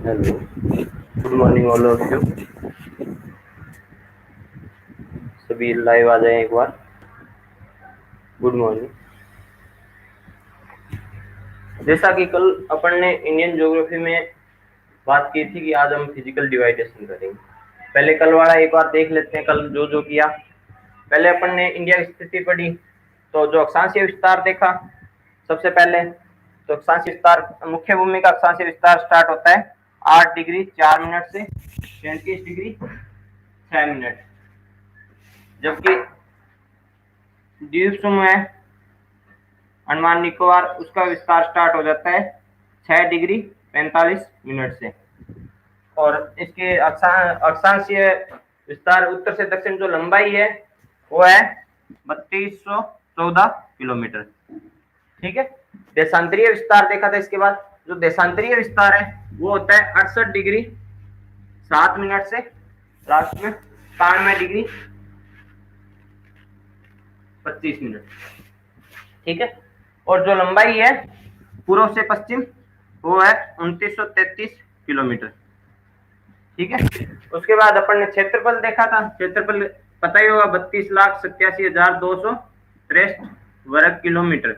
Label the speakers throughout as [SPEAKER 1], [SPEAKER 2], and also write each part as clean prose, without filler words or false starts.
[SPEAKER 1] Hello, good morning all of you. सभी live आ जाएं एक बार। Good morning. जैसा कि कल अपन ने इंडियन ज्योग्राफी में बात की थी कि आज हम फिजिकल डिवाइडेशन करेंगे। पहले कल वाला एक बार देख लेते हैं, कल जो जो किया। पहले अपन ने इंडिया की स्थिति पढ़ी, तो जो अक्षांशीय विस्तार देखा सबसे पहले। तो अक्षांशीय विस्तार, मुख्य भूमि का अक्षांशीय विस्तार स्टार्ट होता है 8 डिग्री 4 मिनट से 33 डिग्री 6 मिनट, जबकि द्वीप समूह है अंडमान निकोबार, उसका विस्तार स्टार्ट हो जाता है 6 डिग्री 45 मिनट से। और इसके अक्षांशीय विस्तार उत्तर से दक्षिण जो लंबाई है वो है 3214 किलोमीटर। ठीक है। देशांतरीय विस्तार देखा था। इसके बाद जो देशांतरीय विस्तार है वो होता है 68 डिग्री 7 मिनट से लास्ट में 92 डिग्री 25 मिनट। ठीक है। और जो लंबाई है पूर्व से पश्चिम वो है 2933 किलोमीटर। ठीक है। उसके बाद अपन ने क्षेत्रफल देखा था। क्षेत्रफल पता ही होगा 32,87,263 वर्ग किलोमीटर।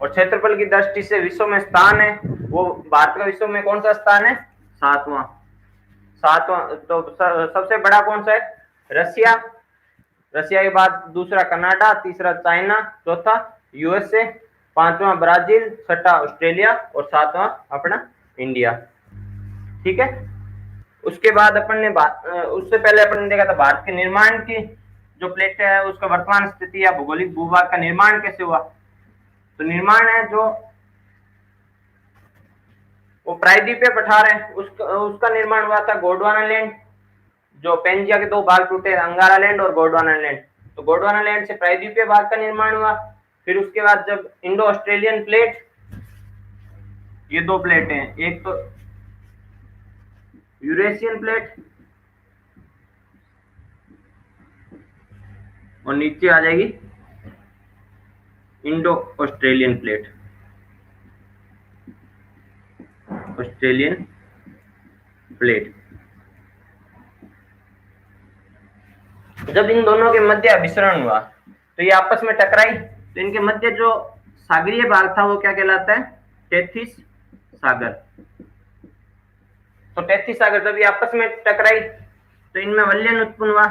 [SPEAKER 1] और क्षेत्रफल की दृष्टि से विश्व में स्थान है वो भारत का विश्व में कौन सा स्थान है? सातवां। तो सबसे बड़ा कौन सा है? रसिया। रसिया के बाद दूसरा कनाडा, तीसरा चाइना, चौथा यूएसए, पांचवा ब्राजील, छठा ऑस्ट्रेलिया और सातवां अपना इंडिया। ठीक है। उसके बाद अपन ने उससे पहले अपन ने देखा था भारत के निर्माण की जो प्लेट है उसका वर्तमान स्थिति या भौगोलिक भूभाग का निर्माण कैसे हुआ। तो निर्माण है जो वो प्रायद्वीपीय पठार है उसका निर्माण हुआ था गोंडवाना लैंड। जो पेंजिया के दो भाग टूटे, अंगारा लैंड और गोंडवाना लैंड। तो गोंडवाना लैंड से प्रायद्वीपीय भाग का निर्माण हुआ। फिर उसके बाद जब इंडो ऑस्ट्रेलियन प्लेट, ये दो प्लेट हैं, एक तो यूरेशियन प्लेट और नीचे आ जाएगी Indo Australian plate, Australian plate. जब इन दोनों के मध्य अभिसरण हुआ तो ये आपस में टकराई, तो इनके मध्य जो सागरीय भाग था वो क्या कहलाता है? टेथिस सागर। तो टेथिस सागर जब ये आपस में टकराई तो इनमें वलयन उत्पन्न हुआ।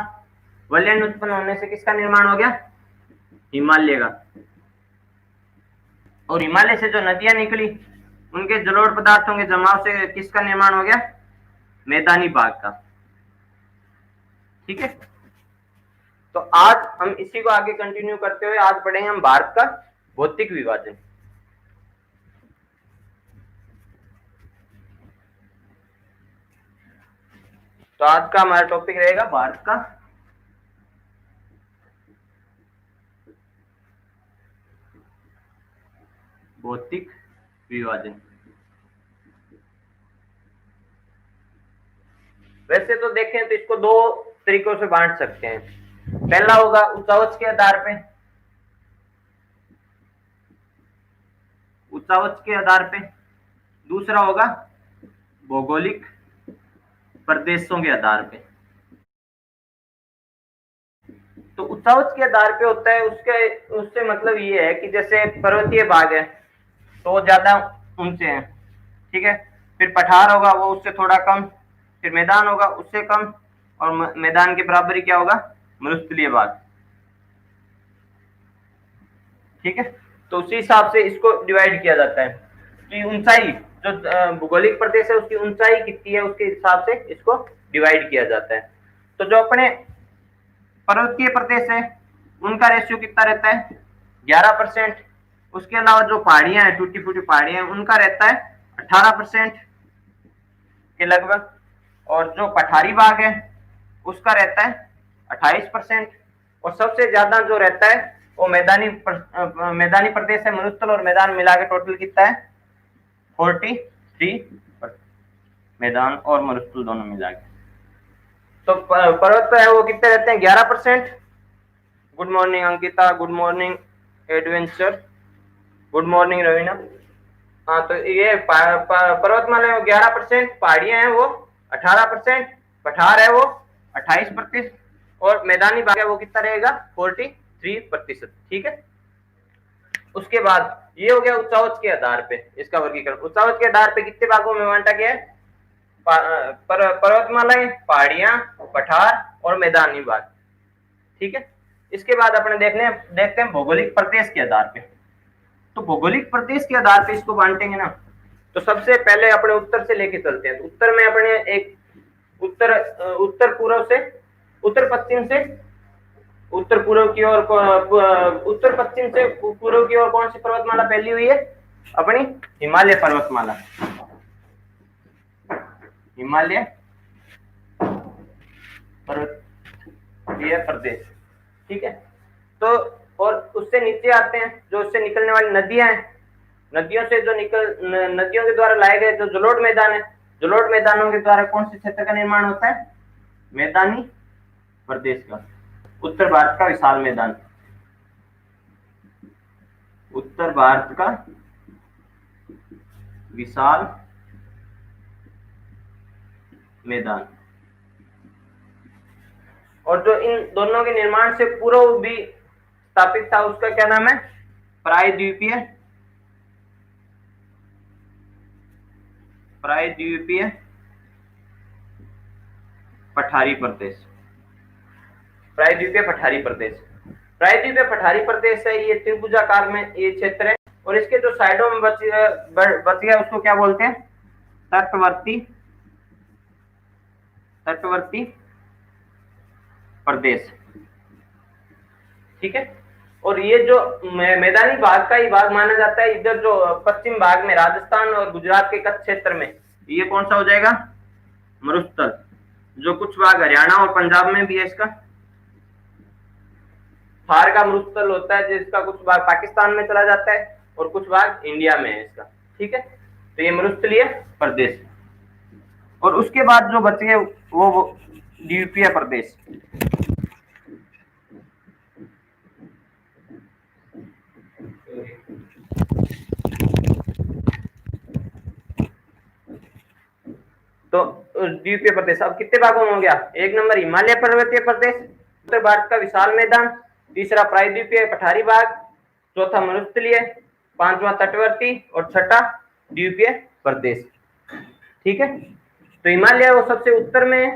[SPEAKER 1] वलयन उत्पन्न होने से किसका निर्माण हो गया? हिमालय का। और हिमालय से जो नदियां निकली उनके जलोढ़ पदार्थों के जमाव से किसका निर्माण हो गया? मैदानी भाग का। ठीक है। तो आज हम इसी को आगे कंटिन्यू करते हुए आज पढ़ेंगे हम भारत का भौतिक विभाजन। तो आज का हमारा टॉपिक रहेगा भारत का भौतिक विभाजन। वैसे तो देखें तो इसको दो तरीकों से बांट सकते हैं। पहला होगा उच्चावच के आधार पे, उच्चावच के आधार पे। दूसरा होगा भौगोलिक प्रदेशों के आधार पे। तो उच्चावच के आधार पे होता है उससे मतलब ये है कि जैसे पर्वतीय भाग है तो ज्यादा ऊंचे हैं। ठीक है। फिर पठार होगा वो उससे थोड़ा कम, फिर मैदान होगा उससे कम, और मैदान के बराबर ही क्या होगा? मरुस्थलीय भाग। ठीक है। तो उसी हिसाब से इसको डिवाइड किया जाता है कि ऊंचाई जो भौगोलिक प्रदेश है उसकी ऊंचाई कितनी है उसके हिसाब से इसको डिवाइड किया जाता है। तो जो अपने पर्वतीय प्रदेश है उनका रेशियो कितना रहता है? 11%। उसके अलावा जो पहाड़ियां हैं, टूटी फूटी पहाड़ियां हैं, उनका रहता है 18% के लगभग। और जो पठारी भाग है उसका रहता है 28%। और सबसे ज्यादा जो रहता है वो मैदानी प्रदेश है। मरुस्थल और मैदान मिला के टोटल कितना है? 43%। मैदान और मरुस्थल दोनों मिला के। तो पर्वत है वो कितने रहते हैं? 11%। Good morning Ankita, good morning adventure, good morning Raveena. हाँ, तो ये पर्वतमाला है वो 11%, पहाड़ियां हैं वो 18%, पठार है वो 28%, और मैदानी भाग है वो कितना रहेगा 43%। ठीक है। उसके बाद ये हो गया उच्चावच के आधार पे इसका वर्गीकरण। उच्चावच के आधार पे कितने भागों में बांटा गया है? पर्वतमालाएं, पहाड़ियां, पठार और मैदानी भाग। ठीक है। इसके बाद अपने देखते हैं भौगोलिक प्रदेश के आधार पे। तो भौगोलिक प्रदेश के आधार पे इसको बांटेंगे ना, तो सबसे पहले अपने उत्तर से लेके चलते हैं। तो उत्तर में अपने एक उत्तर पूर्व से, उत्तर पश्चिम से उत्तर पूर्व की ओर, उत्तर पश्चिम से पूर्व की ओर कौन सी पर्वतमाला फैली हुई है? अपनी हिमालय पर्वतमाला, हिमालय पर्वतीय प्रदेश। ठीक है। तो और उससे नीचे आते हैं, जो उससे निकलने वाली नदियां हैं, नदियों से जो नदियों के द्वारा लाए गए जो जलोढ़ मैदान है, जलोढ़ मैदानों के द्वारा कौन से क्षेत्र का निर्माण होता है? मैदानी प्रदेश का। उत्तर भारत का विशाल मैदान, उत्तर भारत का विशाल मैदान। और जो इन दोनों के निर्माण से पूर्व भी स्थापित था उसका क्या नाम है? प्रायद्वीपीय, प्रायद्वीपीय पठारी प्रदेश, प्रायद्वीपीय पठारी प्रदेश। प्रायद्वीपीय पठारी प्रदेश है ये त्रिभुजाकार में ये क्षेत्र है, और इसके जो साइडों में बच गया उसको क्या बोलते हैं? तटवर्ती, तटवर्ती प्रदेश। ठीक है। और ये जो मैदानी भाग का ही भाग माना जाता है, इधर जो पश्चिम भाग में राजस्थान और गुजरात के कच्छ क्षेत्र में, ये कौन सा हो जाएगा? मरुस्थल। जो कुछ भाग हरियाणा और पंजाब में भी है इसका, थार का मरुस्थल होता है जिसका कुछ भाग पाकिस्तान में चला जाता है और कुछ भाग इंडिया में है इसका। ठीक है। तो ये मरुस्थलीय प्रदेश। और उसके बाद जो बच गए वो द्वीपीय प्रदेश। तो द्वीपीय प्रदेश अब कितने भागों में हो गया? एक नंबर हिमालय पर्वतीय प्रदेश, उत्तर भारत का विशाल मैदान, तीसरा प्रायद्वीपीय पठारी भाग, चौथा मरुस्थलीय, पांचवा तटवर्ती और छठा द्वीपीय प्रदेश। ठीक है। तो हिमालय वो सबसे उत्तर में है,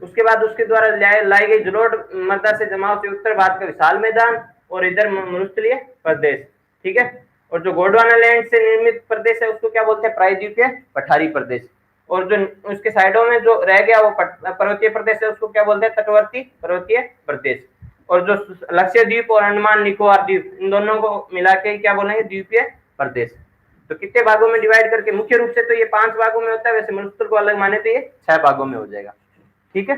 [SPEAKER 1] उसके बाद उसके द्वारा लाई गई जलोढ़ मृदा से जमाव से उत्तर भारत का विशाल मैदान, और इधर मरुस्थलीय प्रदेश। ठीक है। और जो गोंडवाना लैंड से निर्मित प्रदेश है उसको क्या बोलते हैं? प्रायद्वीपीय पठारी प्रदेश। और जो उसके साइडों में जो रह गया वो पर्वतीय प्रदेश है उसको क्या बोलते हैं? तटवर्ती पर्वतीय प्रदेश। और जो लक्षद्वीप और अंडमान निकोबार द्वीप, इन दोनों को मिला के क्या बोलेंगे? द्वीपीय प्रदेश। तो कितने भागों में डिवाइड करके? मुख्य रूप से तो ये 5 भागों में होता है, वैसे मरुस्थल को अलग माने तो ये 6 भागों में हो जाएगा। ठीक है।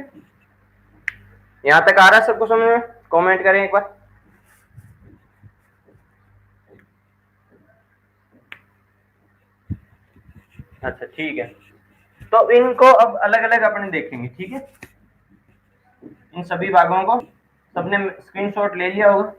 [SPEAKER 1] यहां तक आ रहा है सबको समझ में? कमेंट करें एक बार। अच्छा ठीक है। तो इनको अब अलग अलग अपने देखेंगे। ठीक है। इन सभी भागों को सबने स्क्रीनशॉट ले लिया होगा।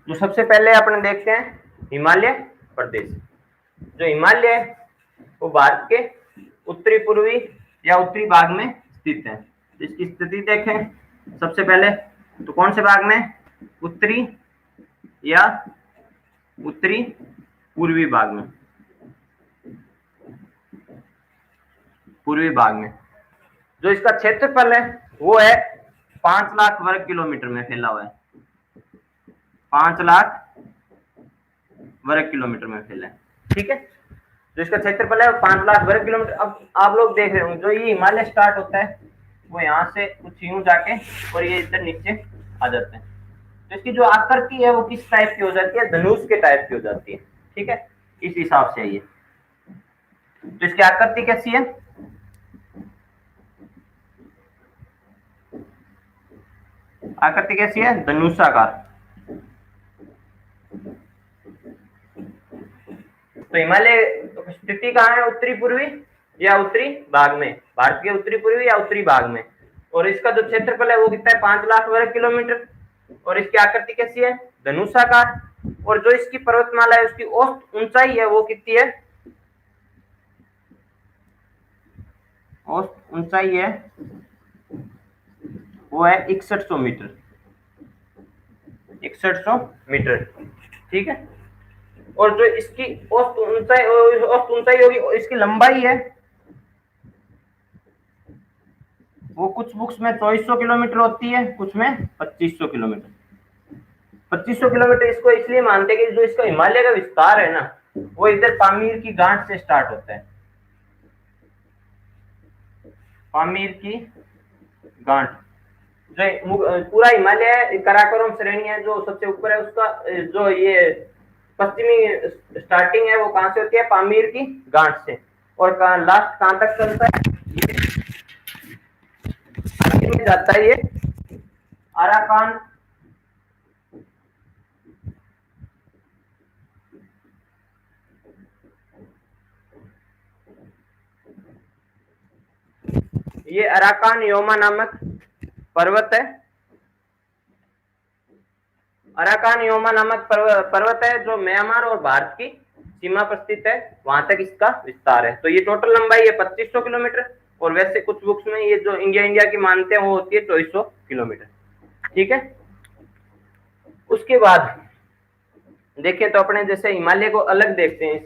[SPEAKER 1] जो सबसे पहले अपने देखते हैं हिमालय प्रदेश। जो हिमालय है वो भारत के उत्तरी पूर्वी या उत्तरी भाग में स्थित है। इसकी स्थिति देखें सबसे पहले, तो कौन से भाग में? उत्तरी या उत्तरी पूर्वी भाग में, पूर्वी भाग में। जो इसका क्षेत्रफल है वो है 5 लाख वर्ग किलोमीटर में फैला हुआ है, 5 लाख वर्ग किलोमीटर में फैला है। ठीक है। जो इसका क्षेत्रफल है 5 लाख वर्ग किलोमीटर। अब आप लोग देख रहे होंगे जो ये हिमालय स्टार्ट होता है वो यहाँ से कुछ यूं जाके और ये इधर नीचे आ जाते हैं। तो इसकी जो आकृति है वो किस टाइप की हो जाती है? धनुष के टाइप की हो जाती है। ठीक है। इस हिसाब से ये, तो इसकी आकृति कैसी है? आकृति कैसी है? धनुषाकार। तो हिमालय स्थिति कहाँ है, उत्तरी पूर्वी या उत्तरी भाग में, भारत के उत्तरी पूर्वी या उत्तरी भाग में। और इसका जो क्षेत्रफल है वो कितना है, 5 लाख वर्ग किलोमीटर। और इसकी आकृति कैसी है, धनुषाकार। और जो इसकी पर्वतमाला है उसकी औसत ऊंचाई है वो कितनी है, औसत ऊंचाई है वो है 6100 मीटर, 6100 मीटर। ठीक है। और जो इसकी औसत ऊंचाई होगी, इसकी लंबाई है वो कुछ बुक्स में 2400 किलोमीटर होती है, कुछ में 2500 किलोमीटर। 2500 किलोमीटर इसको इसलिए मानते हैं कि जो इसका हिमालय का विस्तार है ना वो इधर पामीर की गांठ से स्टार्ट होता है, पामीर की गांठ। जो पूरा हिमालय काराकोरम श्रेणी है जो सबसे ऊपर है, उसका जो ये पश्चिमी स्टार्टिंग है वो कहां से होती है, पामीर की गांठ से। और लास्ट कहां तक चलता है, आखिर में जाता है ये अराकान, ये अराकान योमा नामक पर्वत है। अराकान योमा नामक पर्वत है जो म्यांमार और भारत की सीमा पर स्थित है, वहां तक इसका विस्तार है। तो ये टोटल लंबाई है 2500 किलोमीटर। और वैसे कुछ बुक्स में ये जो इंडिया की मानते हैं वो होती है 2400 किलोमीटर। ठीक है। उसके बाद देखिए तो अपने जैसे हिमालय को अलग देखते हैं,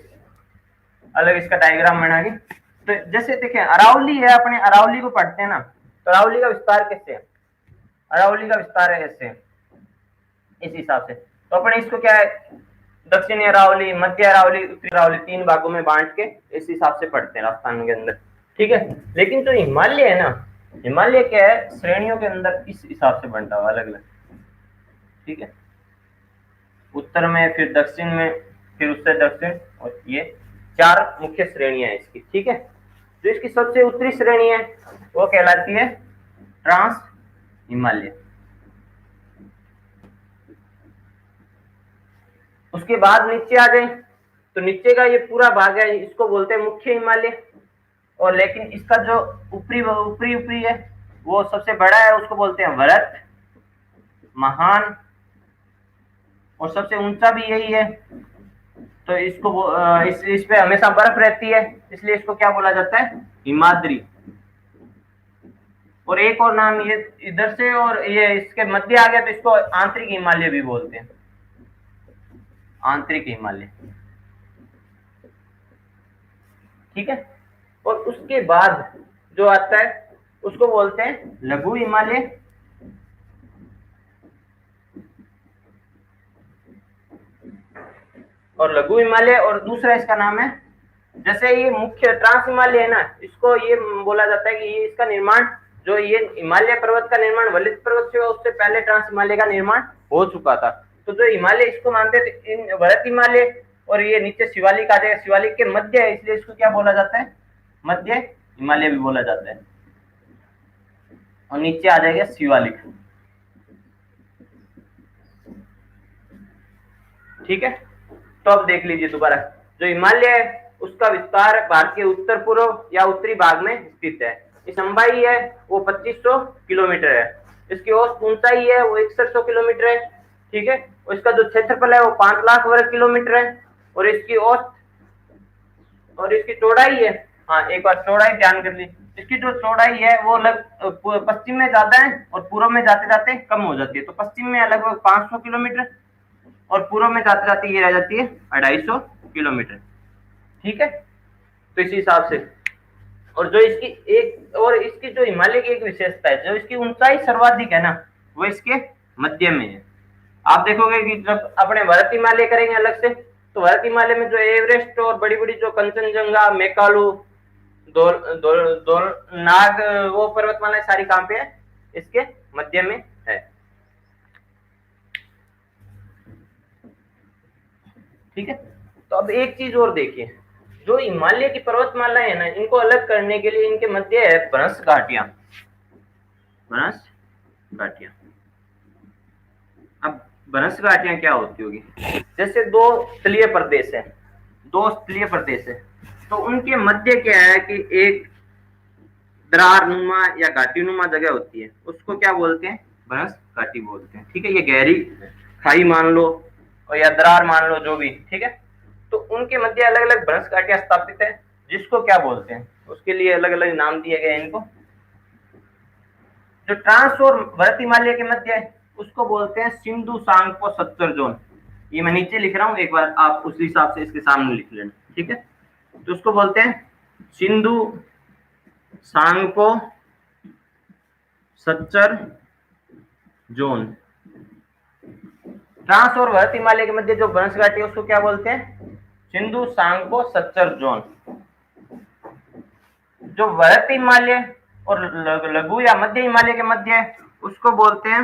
[SPEAKER 1] अलग इसका डायग्राम बना के। तो जैसे देखें अरावली है, अपने अरावली को पढ़ते हैं ना, तो अरावली का विस्तार कैसे है, अरावली का विस्तार है ऐसे, इस हिसाब से। तो अपने इसको क्या है, दक्षिणी अरावली, मध्य अरावली, उत्तरी अरावली, 3 भागों में बांट के इस हिसाब से पढ़ते हैं राजस्थान के अंदर। ठीक है। लेकिन जो हिमालय है ना, हिमालय क्या है, श्रेणियों के अंदर इस हिसाब से बनता हुआ अलग अलग। ठीक है। उत्तर में, फिर दक्षिण में, फिर उससे दक्षिण, और ये 4 मुख्य श्रेणियां हैं इसकी। ठीक है। जो इसकी सबसे उत्तरी श्रेणी है वो कहलाती है ट्रांस हिमालय। उसके बाद नीचे आ जाए तो नीचे का ये पूरा भाग है इसको बोलते हैं मुख्य हिमालय। और लेकिन इसका जो ऊपरी ऊपरी है वो सबसे बड़ा है, उसको बोलते हैं वरत, महान, और सबसे ऊंचा भी यही है। तो इसको इस पे हमेशा बर्फ रहती है, इसलिए इसको क्या बोला जाता है, हिमाद्री। और एक और नाम ये इधर से और ये इसके मध्य आ गया तो इसको आंतरिक हिमालय भी बोलते हैं, आंतरिक हिमालय। ठीक है। और उसके बाद जो आता है उसको बोलते हैं लघु हिमालय। और लघु हिमालय, और दूसरा इसका नाम है, जैसे ये मुख्य ट्रांस हिमालय है ना, इसको ये बोला जाता है कि ये इसका निर्माण, जो ये हिमालय पर्वत का निर्माण वलित पर्वत से हुआ, उससे पहले ट्रांस हिमालय का निर्माण हो चुका था। तो जो हिमालय इसको मानते थे इन वरत हिमालय, और ये नीचे शिवालिक आ जाएगा, शिवालिक के मध्य है इसलिए इसको क्या बोला जाता है, मध्य हिमालय भी बोला जाता है। और नीचे आ जाएगा शिवालिक। ठीक है। तो अब देख लीजिए दोबारा, जो हिमालय है उसका विस्तार भारत के उत्तर पूर्व या उत्तरी भाग में स्थित है। इस लंबाई है वो 2500 किलोमीटर है। इसकी औसत ऊंचाई है वो 6100 किलोमीटर है। ठीक है। और इसका जो क्षेत्रफल है वो 5 लाख वर्ग किलोमीटर है। और इसकी औसत और इसकी चौड़ाई है, हाँ एक बार चौड़ाई ध्यान कर ली, इसकी जो चौड़ाई है वो पश्चिम में ज्यादा है और पूर्व में जाते जाते कम हो जाती है। तो पश्चिम में लगभग 500 किलोमीटर और पूर्व में जाते जाते ये रह जाती है 250 किलोमीटर। ठीक है। तो इसी हिसाब से, और जो इसकी इसकी जो हिमालय की एक विशेषता है, जो इसकी ऊंचाई सर्वाधिक है ना वो इसके मध्य में है। आप देखोगे कि जब अपने भरत हिमालय करेंगे अलग से, तो भरत हिमालय में जो एवरेस्ट और बड़ी बड़ी जो कंचनजंगा, मेकालू, नाग, वो पर्वतमाला सारी कहां पे है, इसके मध्य में है। ठीक है। तो अब एक चीज और देखिए, जो हिमालय की पर्वतमाला है ना, इनको अलग करने के लिए इनके मध्य है भ्रंश घाटियां, भ्रंश घाटियां। अब भ्रंश घाटियां क्या होती होगी, जैसे दो तलीय प्रदेश है, दो तलीय प्रदेश है, तो उनके मध्य क्या है कि एक दरार नुमा या घाटी नुमा जगह होती है, उसको क्या बोलते हैं, भ्रंश घाटी बोलते हैं। ठीक है, ये गहरी खाई मान लो और या दरार मान लो, जो भी। ठीक है, तो उनके मध्य अलग अलग भ्रंश घाटियां स्थापित है, जिसको क्या बोलते हैं, उसके लिए अलग अलग नाम दिए गए हैं इनको। जो ट्रांस और भरत हिमालय के मध्य है उसको बोलते हैं सिंधु सांगपो सत्तर जोन। ये मैं नीचे लिख रहा हूँ, एक बार आप उस हिसाब से इसके सामने लिख लेना। ठीक है, तो उसको बोलते हैं सिंधु सांगपो सच्चर जोन। ट्रांस और भरत हिमालय के मध्य जो भ्रंश घाटी है उसको क्या बोलते हैं, सिंधु सांगपो सच्चर जोन। जो भरत हिमालय और लघु या मध्य हिमालय के मध्य है उसको बोलते हैं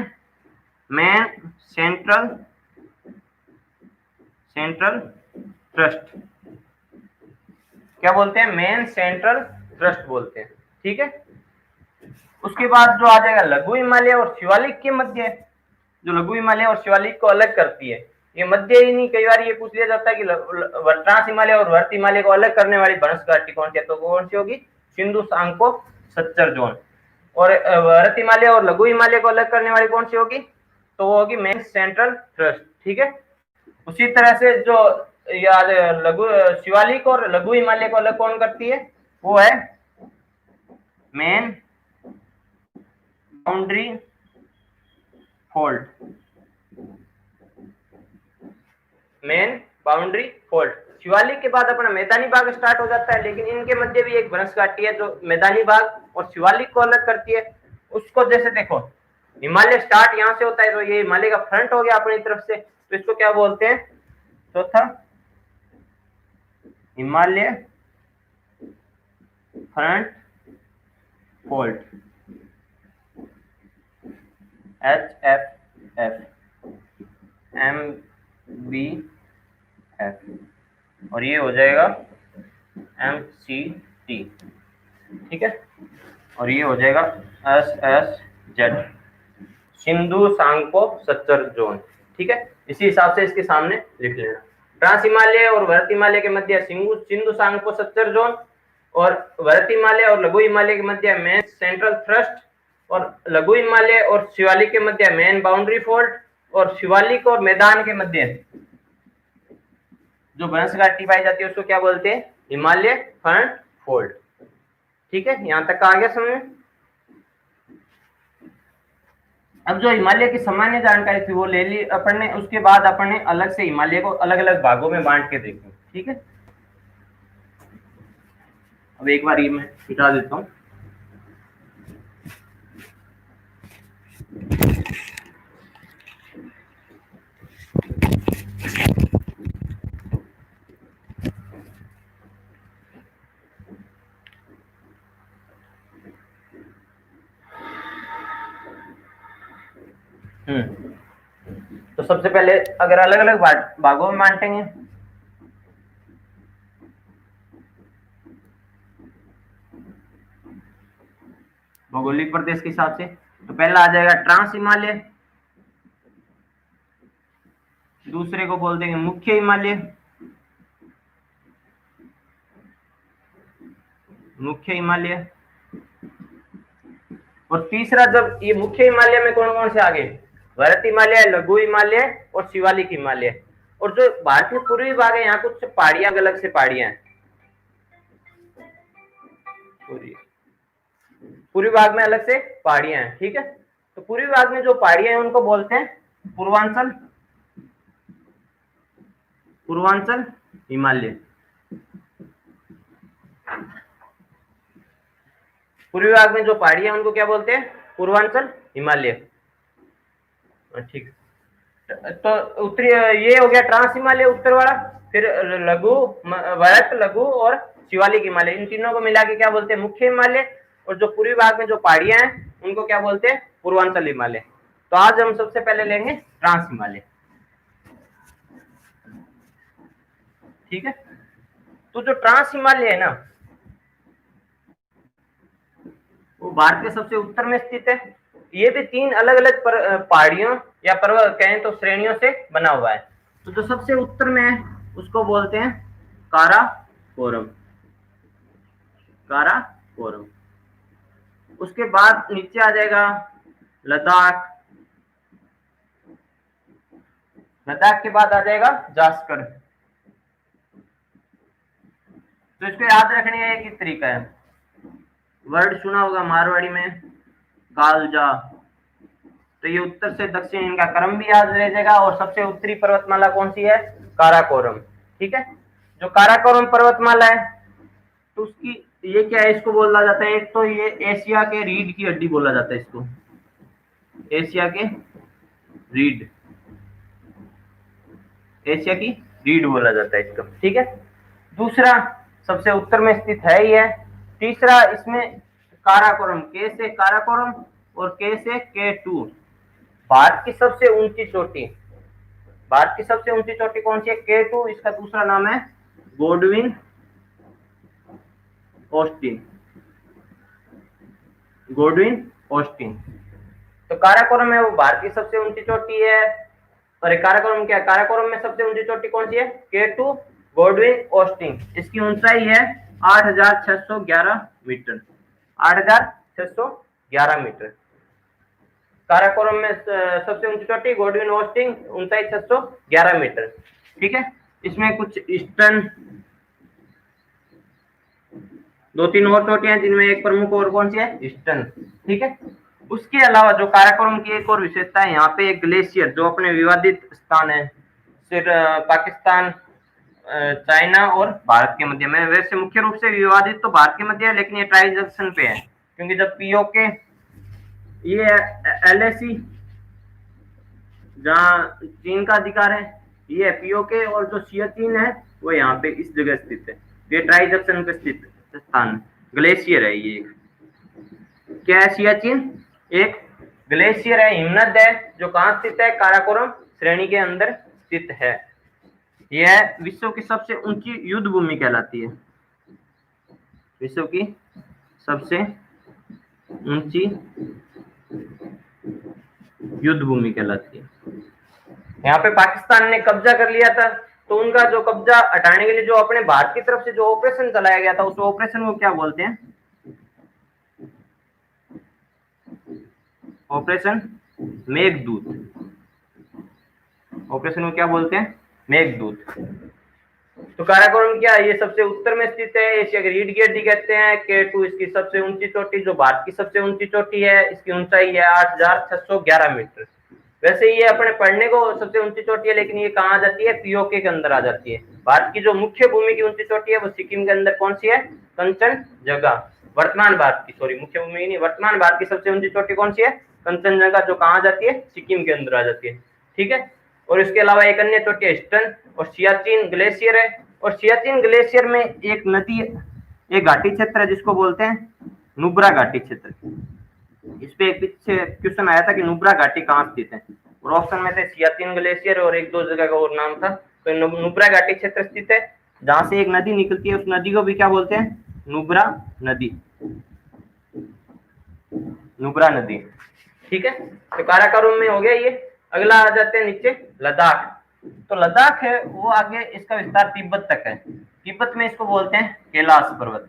[SPEAKER 1] मेन सेंट्रल ट्रस्ट। क्या बोलते हैं, मेन सेंट्रल ट्रस्ट बोलते हैं। ठीक है, उसके बाद जो आ जाएगा लघु हिमालय और शिवालिक के मध्य, जो लघु हिमालय और शिवालिक को अलग करती है। ये मध्य ही नहीं, कई बार ये पूछ लिया जाता है कि ट्रांस हिमालय और भरत हिमालय को अलग करने वाली भ्रंश घाटी कौन सी है, तो कौन सी होगी, सिंधु सांगपो सच्चर जोन। और भरत हिमालय और लघु हिमालय को अलग करने वाली कौन सी होगी, तो वो होगी मेन सेंट्रल ट्रस्ट। ठीक है, उसी तरह से जो यार लघु शिवालिक और लघु हिमालय को अलग कौन करती है, वो है main boundary fold. Main boundary fold. Shivalik के बाद अपना मैदानी भाग स्टार्ट हो जाता है, लेकिन इनके मध्य भी एक भ्रंश घाटी है जो मैदानी भाग और शिवालिक को अलग करती है। उसको जैसे देखो, हिमालय स्टार्ट यहाँ से होता है, तो ये हिमालय का फ्रंट हो गया अपनी तरफ से, तो इसको क्या बोलते हैं, चौथा Himalaya front fold, HFF, MBF, और ये हो जाएगा MCT। ठीक है, और ये हो जाएगा SSZ, सिंधु सांगपो सच्चर जोन। ठीक है, इसी हिसाब से इसके सामने लिख लेना। ट्रांस हिमालय और भरत हिमालय के मध्य सिंधु सांगपो सच्चर जोन, और भरत हिमालय और लघु हिमालय के मध्य मेन सेंट्रल थ्रस्ट, और लघु हिमालय और शिवालिक के मध्य मेन बाउंड्री फोल्ड, और शिवालिक और मैदान के मध्य जो भ्रंश घाटी पाई जाती है उसको क्या बोलते हैं, हिमालय फ्रंट फोल्ड। ठीक है, यहां तक आ गया समझ में। अब जो हिमालय की सामान्य जानकारी थी वो ले ली अपन ने, उसके बाद अपन ने अलग से हिमालय को अलग अलग भागों में बांट के देखा। ठीक है, अब एक बार ये मैं मिटा देता हूं। तो सबसे पहले अगर अलग अलग भागों में बांटेंगे, भौगोलिक प्रदेश के हिसाब से, तो पहला आ जाएगा ट्रांस हिमालय, दूसरे को बोल देंगे मुख्य हिमालय, और तीसरा, जब ये मुख्य हिमालय में कौन कौन से आ गए, भरत हिमालय, लघु हिमालय और शिवालिक हिमालय। और जो भारतीय पूर्वी भाग है यहाँ कुछ पहाड़ियां, अलग से पहाड़ियां हैं, पूर्वी भाग में अलग से पहाड़ियां हैं। ठीक है, तो पूर्वी भाग में जो पहाड़ियां हैं उनको बोलते हैं पूर्वांचल हिमालय। पूर्वी भाग में जो पहाड़ियां हैं उनको क्या बोलते हैं, पूर्वांचल हिमालय। ठीक, तो उत्तरी, ये हो गया ट्रांस हिमालय उत्तर वाला। फिर लघु, भरत, लघु और शिवालिक हिमालय, इन तीनों को मिला के क्या बोलते हैं, मुख्य हिमालय। और जो पूर्वी भाग में जो पहाड़ियां हैं उनको क्या बोलते हैं, पूर्वांचल हिमालय। तो आज हम सबसे पहले लेंगे ट्रांस हिमालय। ठीक है, तो जो ट्रांस हिमालय है ना, वो भारत के सबसे उत्तर में स्थित है। ये भी तीन अलग अलग पहाड़ियों या पर्वत कहें तो श्रेणियों से बना हुआ है। तो जो सबसे उत्तर में है उसको बोलते हैं काराकोरम। काराकोरम। उसके बाद नीचे आ जाएगा लद्दाख। लद्दाख के बाद आ जाएगा जास्कर। तो इसको याद रखने का एक तरीका है, वर्ड सुना होगा मारवाड़ी में कालजा, तो ये उत्तर से दक्षिण इनका क्रम भी याद रह जाएगा। और सबसे उत्तरी पर्वतमाला कौन सी है? काराकोरम। ठीक है, जो काराकोरम पर्वतमाला है तो उसकी ये क्या है, इसको बोला जाता है, एक तो ये एशिया के रीढ़ की हड्डी बोला जाता है इसको, एशिया के रीढ़, एशिया की रीढ़ बोला जाता है इसको। ठीक है, दूसरा सबसे उत्तर में स्थित है ही है। तीसरा इसमें काराकोरम, के से काराकोरम और के से K2। भारत की सबसे ऊंची चोटी, भारत की सबसे ऊंची चोटी कौन सी है? K2। इसका दूसरा नाम है गोडविन ऑस्टिन, गोडविन ऑस्टिन। तो काराकोरम है वो भारत की सबसे ऊंची चोटी है। और काराकोरम क्या है? काराकोरम में सबसे ऊंची चोटी कौन सी है? K2 Godwin Austin. इसकी ऊंचाई है 8,611 मीटर, 8,611 मीटर। काराकोरम में सबसे ऊंची चोटी गोडविन ऑस्टिन, ऊंचाई 611 मीटर। ठीक है, इसमें कुछ ईस्टर्न दो तीन और चोटियां हैं जिनमें एक प्रमुख और कौन सी है? ईस्टर्न। ठीक है, उसके अलावा जो काराकोरम की एक और विशेषता है, यहाँ पे एक ग्लेशियर जो अपने विवादित स्थान है, सिर्फ पाकिस्तान, चाइना और भारत के मध्य में। वैसे मुख्य रूप से विवादित तो भारत के मध्य है, लेकिन ये ट्राई जंक्शन पे है, क्योंकि जब पीओके ये LAC जहाँ चीन का अधिकार है, ये पीओके, और जो सियाचिन है वो यहाँ पे इस जगह स्थित है। ये ट्राई जंक्शन पे स्थित स्थान, ग्लेशियर है ये। क्या है सियाचिन? एक ग्लेशियर है, हिमनद है, जो कहाँ स्थित है? काराकोरम श्रेणी के अंदर स्थित है। यह विश्व की सबसे ऊंची युद्ध भूमि कहलाती है, विश्व की सबसे ऊंची युद्ध भूमि कहलाती है। यहाँ पे पाकिस्तान ने कब्जा कर लिया था, तो उनका जो कब्जा हटाने के लिए जो अपने भारत की तरफ से जो ऑपरेशन चलाया गया था, उस ऑपरेशन को क्या बोलते हैं? ऑपरेशन मेघदूत। ऑपरेशन को क्या बोलते हैं? मेघदूत। तो काराकोरम क्या है? ये सबसे उत्तर में स्थित है, एशिया की रीढ़ की हड्डी कहते हैं। K2 इसकी सबसे ऊंची चोटी, जो भारत की सबसे ऊंची चोटी है, इसकी ऊंचाई है 8,611 मीटर। वैसे ये अपने पढ़ने को सबसे ऊंची चोटी है, लेकिन ये कहाँ आ जाती है? पीओके के अंदर आ जाती है। भारत की जो मुख्य भूमि की ऊंची चोटी है वो सिक्किम के अंदर कौन सी है? कंचनजंगा। वर्तमान भारत की, सॉरी मुख्य भूमि नहीं, वर्तमान भारत की सबसे ऊंची चोटी कौन सी है? कंचनजंगा, जो कहाँ आ जाती है? सिक्किम के अंदर आ जाती है। ठीक है, और इसके अलावा एक अन्य चोटी है ईस्टर्न और सियाचिन ग्लेशियर है। और सियाचिन ग्लेशियर में एक नदी, एक घाटी क्षेत्र है जिसको बोलते हैं नुब्रा घाटी क्षेत्र। इस पे एक पीछे क्वेश्चन आया था कि नुब्रा घाटी कहाँ स्थित है, और ऑप्शन में थे सियाचिन ग्लेशियर और एक दो जगह का और नाम था। तो नुब्रा घाटी क्षेत्र स्थित है, जहां से एक नदी निकलती है, उस नदी को भी क्या बोलते हैं? नुब्रा नदी, नुब्रा नदी। ठीक है, तो काराकोरम में हो गया ये। अगला आ जाते हैं नीचे लद्दाख। तो लद्दाख है वो आगे इसका विस्तार तिब्बत तक है। तिब्बत में इसको बोलते हैं कैलाश पर्वत,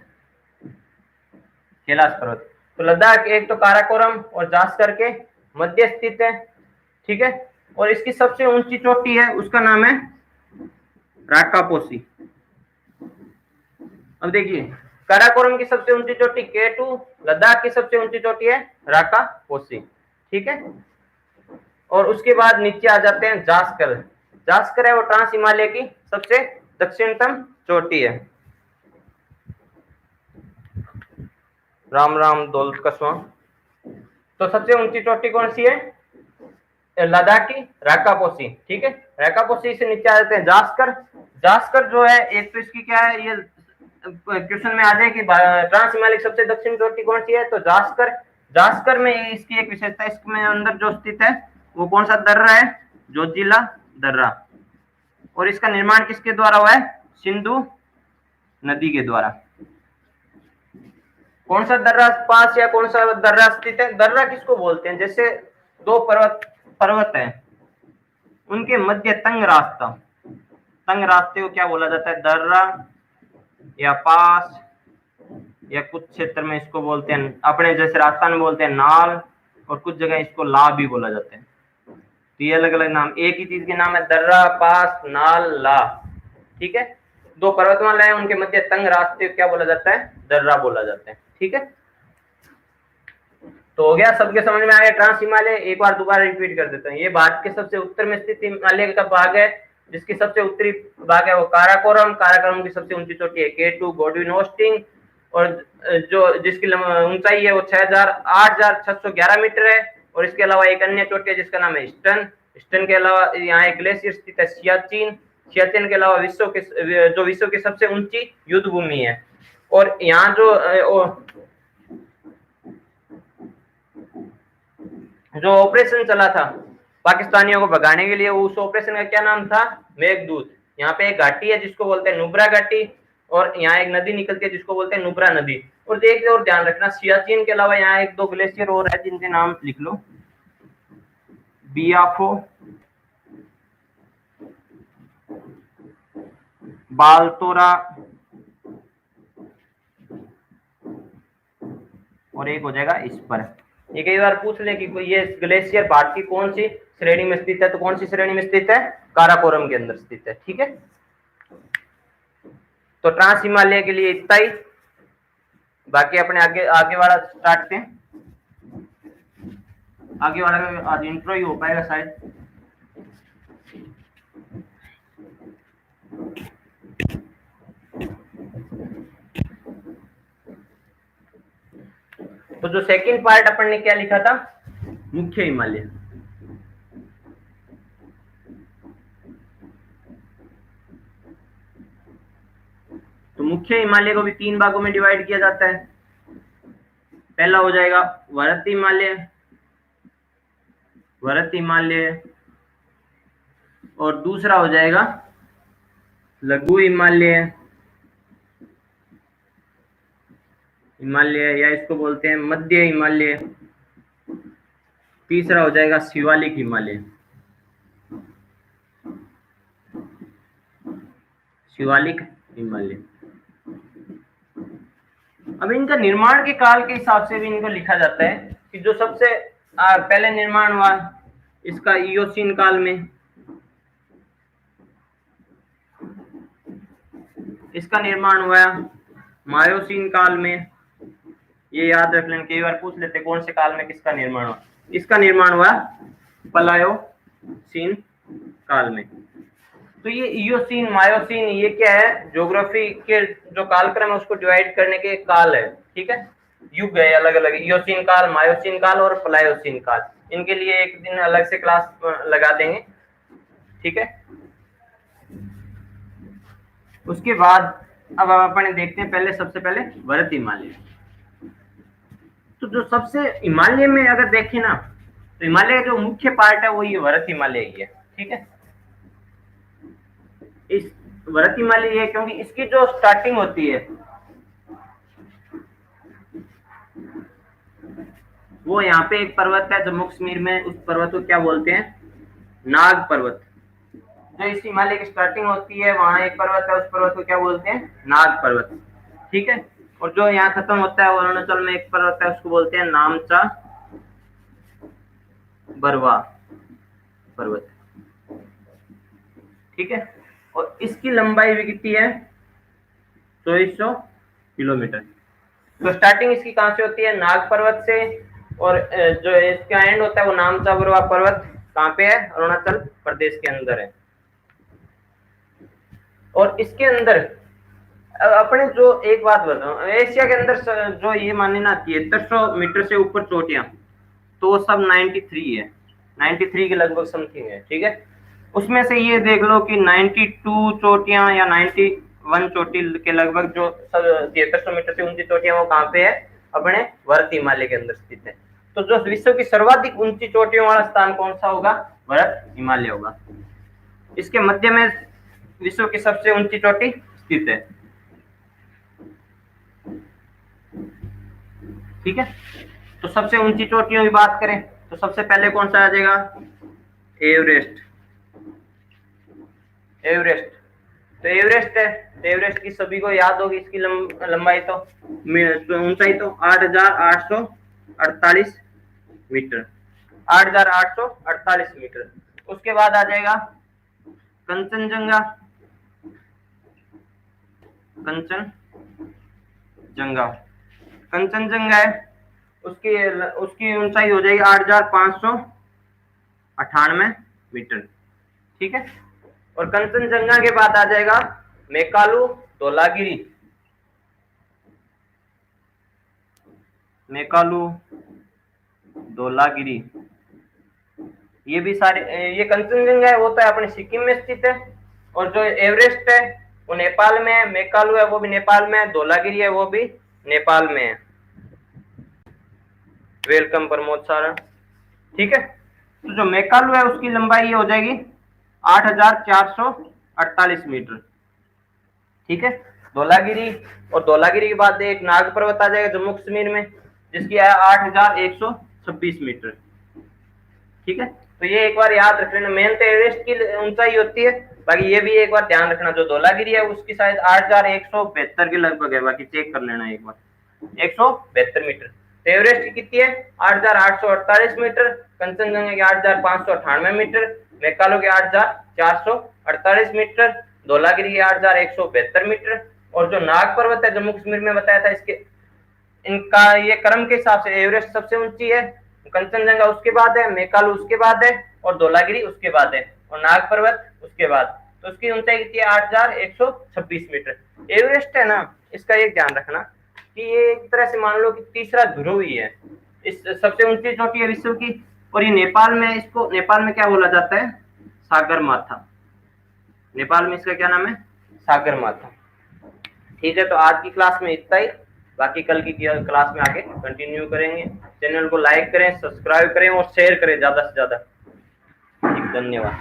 [SPEAKER 1] कैलाश पर्वत। तो लद्दाख एक तो काराकोरम और जास्कर के मध्य स्थित है। ठीक है, और इसकी सबसे ऊंची चोटी है, उसका नाम है राकापोसी। अब देखिए, काराकोरम की सबसे ऊंची चोटी K2, लद्दाख की सबसे ऊंची चोटी है राकापोसी। ठीक है, और उसके बाद नीचे आ जाते हैं जास्कर। जास्कर है वो ट्रांस हिमालय की सबसे दक्षिणतम चोटी है। राम राम दौलत कसवा। तो सबसे ऊंची चोटी कौन सी है? लद्दाख की राकापोसी। ठीक है, राकापोसी से नीचे आ जाते हैं जास्कर। जास्कर जो है, एक तो इसकी क्या है, ये क्वेश्चन में आ जाए कि ट्रांस हिमालय सबसे दक्षिण चोटी कौन सी है, तो जास्कर। जास्कर में इसकी एक विशेषता, इसमें अंदर जो स्थित है वो कौन सा दर्रा है? जोजिला दर्रा। और इसका निर्माण किसके द्वारा हुआ है? सिंधु नदी के द्वारा। कौन सा दर्रा पास या कौन सा दर्रा स्थित है? दर्रा किसको बोलते हैं? जैसे दो पर्वत है, उनके मध्य तंग रास्ता, तंग रास्ते को क्या बोला जाता है? दर्रा या पास या कुछ क्षेत्र में इसको बोलते हैं, अपने जैसे राजस्थान में बोलते हैं नाल, और कुछ जगह इसको ला भी बोला जाता है। तो ये अलग अलग नाम, एक ही चीज के नाम है, दर्रा, पास, नाल, ला। ठीक है, दो पर्वतमाला है, उनके मध्य तंग रास्ते क्या बोला जाता है, दर्रा बोला जाता है। ठीक है, तो हो गया, सबके समझ में आ गया। ट्रांस हिमालय एक बार दोबारा रिपीट कर देता हूँ। ये भारत के सबसे उत्तर में स्थित हिमालय का भाग है, जिसकी सबसे उत्तरी भाग है वो काराकोरम। काराकोरम की सबसे ऊंची चोटी है K2 गॉडविन होस्टिंग, और जो जिसकी ऊंचाई है वो 8611 मीटर है। और इसके अलावा एक अन्य चोटी है जिसका नाम है स्टन। स्टन के अलावा यहाँ एक ग्लेशियर स्थित है सियाचिन। सियाचिन के अलावा विश्व की सबसे ऊंची युद्ध भूमि है। और यहाँ जो ऑपरेशन चला था पाकिस्तानियों को भगाने के लिए, उस ऑपरेशन का क्या नाम था, मेघदूत। यहाँ पे एक घाटी है जिसको बोलते हैं नुब्रा घाटी, और यहाँ एक नदी निकलती है जिसको बोलते हैं नुब्रा नदी। और एक और ध्यान रखना, सियाचिन के अलावा यहाँ एक दो ग्लेशियर और है जिनके नाम लिख लो, बियाफो, बालतोरा, और एक हो जाएगा इस पर। ये कई बार पूछ ले कि ये ग्लेशियर भारत की कौन सी श्रेणी में स्थित है, तो कौन सी श्रेणी में स्थित है, काराकोरम के अंदर स्थित है। ठीक है, तो ट्रांस हिमालय के लिए इतना ही, बाकी अपने आगे आगे वाला स्टार्ट करते हैं। आगे वाला आज इंट्रो ही हो पाएगा शायद। तो जो सेकंड पार्ट अपन ने क्या लिखा था, मुख्य हिमालय। तो मुख्य हिमालय को भी तीन भागों में डिवाइड किया जाता है। पहला हो जाएगा वरत हिमालय, वरत हिमालय, और दूसरा हो जाएगा लघु हिमालय, हिमालय या इसको बोलते हैं मध्य हिमालय। तीसरा हो जाएगा शिवालिक हिमालय, शिवालिक हिमालय। अब इनका निर्माण के काल के हिसाब से भी इनको लिखा जाता है कि जो सबसे पहले निर्माण हुआ इसका इयोसीन काल में, इसका निर्माण हुआ मायोसीन काल में। ये याद रख लें, कई बार पूछ लेते कौन से काल में किसका निर्माण हुआ। इसका निर्माण हुआ प्लायोसीन काल में। तो ये इयोसीन मायोसीन ये क्या है, ज्योग्राफी के जो कालक्रम है उसको डिवाइड करने के काल है। ठीक है, युग है अलग अलग, इयोसीन काल, मायोसीन काल और प्लायोसीन काल। इनके लिए एक दिन अलग से क्लास लगा देंगे। ठीक है, उसके बाद अब अपन देखते हैं पहले, सबसे पहले वरत हिमालय। तो जो सबसे हिमालय में अगर देखें ना, तो हिमालय का जो मुख्य पार्ट है वो ये वरत हिमालय ही है। ठीक है, इस वरत हिमालय है क्योंकि इसकी जो स्टार्टिंग होती है वो यहाँ पे एक पर्वत है जम्मू कश्मीर में, उस पर्वत को क्या बोलते हैं, नाग पर्वत। जो इस हिमालय की स्टार्टिंग होती है वहां एक पर्वत है, उस पर्वत को क्या बोलते हैं, नाग पर्वत। ठीक है, और जो यहाँ खत्म होता है अरुणाचल में एक पर्वत है, उसको बोलते हैं नामचा बरवा पर्वत। ठीक है, और इसकी लंबाई भी कितनी है, 2400 किलोमीटर। तो स्टार्टिंग इसकी कहां से होती है, नाग पर्वत से, और जो इसका एंड होता है वो नामचा बरवा पर्वत कहां पे है, अरुणाचल प्रदेश के अंदर है। और इसके अंदर अपने जो एक बात बताऊं, एशिया के अंदर जो ये माने ना 7300 मीटर से ऊपर चोटियां, तो सब 93 है, 93 के लगभग समथिंग है। ठीक है, उसमें से ये देख लो कि 92 चोटियां या 91 चोटी के लगभग जो 7300 मीटर से ऊंची चोटियां वो कहाँ पे है, अपने वरत हिमालय के अंदर स्थित है। तो जो विश्व की सर्वाधिक ऊंची चोटियों वाला स्थान कौन सा होगा, वरत हिमालय होगा। इसके मध्य में विश्व की सबसे ऊंची चोटी स्थित है। ठीक है, तो सबसे ऊंची चोटियों की बात करें तो सबसे पहले कौन सा आ जाएगा, एवरेस्ट। एवरेस्ट तो एवरेस्ट है, तो एवरेस्ट की सभी को याद होगी, इसकी लंबाई तो ऊंचाई तो 8,848 मीटर, 8,848 मीटर। उसके बाद आ जाएगा कंचनजंगा, कंचनजंगा, कंचनजंगा है, उसकी उसकी ऊंचाई हो जाएगी 8,598 मीटर, ठीक है। और कंचनजंगा के बाद आ जाएगा मेकालू धौलागिरी, मेकालू धौलागिरी, ये भी सारे, ये कंचनजंगा है वो तो अपने सिक्किम में स्थित है, और जो एवरेस्ट है वो नेपाल में है, मेकालू है वो भी नेपाल में है, धौलागिरी है वो भी नेपाल में है। वेलकम प्रमोद सारा, ठीक है। तो जो मेकालू है उसकी लंबाई हो जाएगी 8,448 मीटर, ठीक है। धौलागिरी, और धौलागिरी के बाद एक नाग पर्वत आ जाएगा जम्मू कश्मीर में, जिसकी है 8,126 मीटर, ठीक है। तो ये एक बार याद रख लेना, मेन तो एवरेस्ट की ऊंचाई होती है, बाकी ये भी एक बार ध्यान रखना, जो धौलागिरी है उसकी शायद 8,172 के लगभग है, बाकी चेक कर लेना एक बार, 172 मीटर। तो एवरेस्ट की कितनी है 8,848 मीटर, कंचनजंगा की 8,598 मीटर, मेकालू के 8,448 मीटर, धौलागिरी के 8,172 मीटर, और जो नाग पर्वत है जम्मू कश्मीर में बताया था, इसके इनका ये क्रम के हिसाब से एवरेस्ट सबसे ऊंची है, कंचनजंगा उसके बाद है, मेकालू उसके बाद है, और धौलागिरी उसके बाद है, और नाग पर्वत उसके बाद। तो उसकी ऊंचाई कितनी है 8,126 मीटर। एवरेस्ट है ना, इसका एक ध्यान रखना कि ये एक तरह से मान लो कि तीसरा ध्रुव ही है, इस सबसे ऊंची चोटी है विश्व की, और ये नेपाल में, इसको नेपाल में क्या बोला जाता है, सागर माथा, नेपाल में इसका क्या नाम है, सागर माथा, ठीक है। तो आज की क्लास में इतना ही, बाकी कल की क्लास में आगे कंटिन्यू करेंगे। चैनल को लाइक करें, सब्सक्राइब करें और शेयर करें ज्यादा से ज्यादा, ठीक, धन्यवाद।